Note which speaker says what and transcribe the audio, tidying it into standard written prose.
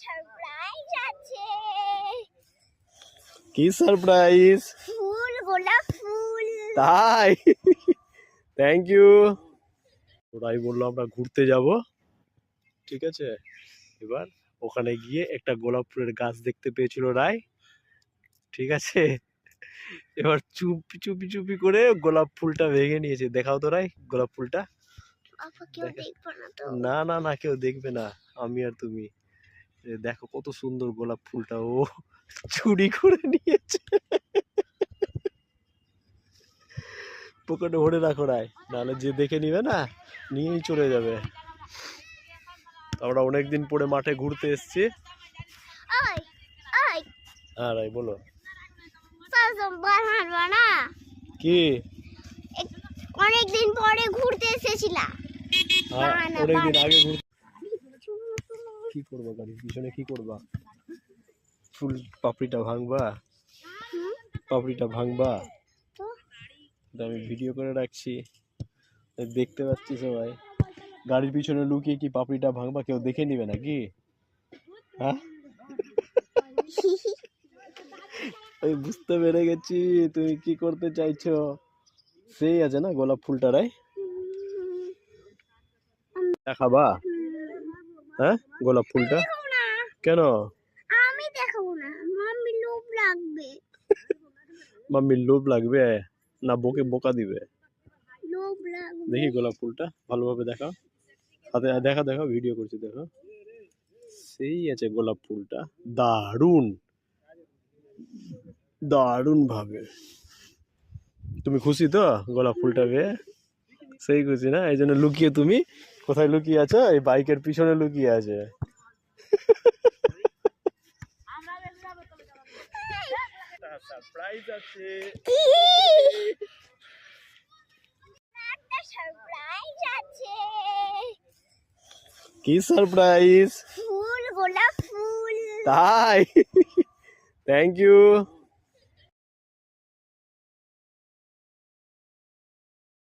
Speaker 1: Surprise আছে।
Speaker 2: কি surprise?
Speaker 1: ফুল, গোলাপ ফুল।
Speaker 2: তাই? Thank you. ওরাই বললো আমরা ঘুরতে যাব, ঠিক আছে। এবার ওখানে গিয়ে একটা গোলাপ ফুলের গাছ দেখতে পেয়েছিল রায়, ঠিক আছে। এবার চুপি চুপি চুপি করে গোলাপ ফুলটা ভেঙে নিয়েছে। দেখাও তো রায় গোলাপ ফুলটা।
Speaker 1: আপা কেউ দেখবে না তো?
Speaker 2: না না না, কেউ দেখবে না, আমি আর তুমি। দেখো কত সুন্দর গোলাপ ফুলটা ও চুরি করে নিয়েছে। পকেটে ভরে রাখো রায়, নাহলে যে দেখে নিবে না নিয়েই চলে যাবে। আমরা অনেকদিন পরে মাঠে ঘুরতে এসেছি।
Speaker 1: ওই ওই
Speaker 2: হ্যাঁ রায় বলো।
Speaker 1: সোমবার হাঁটবা না?
Speaker 2: কি?
Speaker 1: অনেকদিন পরে ঘুরতে এসেছিলাম।
Speaker 2: অনেকদিন আগে কি করবা গাড়ির পিছনে, কি করবা? ফুল পাপড়িটা ভাঙবা? পাপড়িটা ভাঙবা? আমি ভিডিও করে রাখছি, দেখতে পাচ্ছি সবাই। গাড়ির পিছনে লুকিয়ে কি পাপড়িটা ভাঙবা? কেউ দেখে নিবে নাকি? হ্যাঁ, আমি বুঝতে পেরে গেছি তুমি কি করতে চাইছো। সেই আছে না গোলাপ ফুলটা রায়, দেখাবা? হ্যাঁ গোলাপ ফুলটা কেন?
Speaker 1: আমি দেখাবো না, মাম্মি লোভ লাগবে।
Speaker 2: মাম্মির লোভ লাগবে না বকে বোকা দিবে?
Speaker 1: লোভ লাগবে।
Speaker 2: দেখি গোলাপ ফুলটা ভালোভাবে দেখাও, হাতে দেখা, দেখো ভিডিও করছি, দেখো। সেই আছে গোলাপ ফুলটা, দারুণ দারুণ ভাবে। তুমি খুশি তো গোলাপ ফুলটা পেয়ে? সেই খুশি না? এই জন্য লুকিয়ে, তুমি কোথায় লুকিয়ে আছো? এই বাইকের পিছনে লুকিয়ে আছে। সারপ্রাইজ আছে।
Speaker 1: সারপ্রাইজ আছে।
Speaker 2: কি সারপ্রাইজ?
Speaker 1: ফুল, গোলাপ ফুল।
Speaker 2: তাই? Thank you.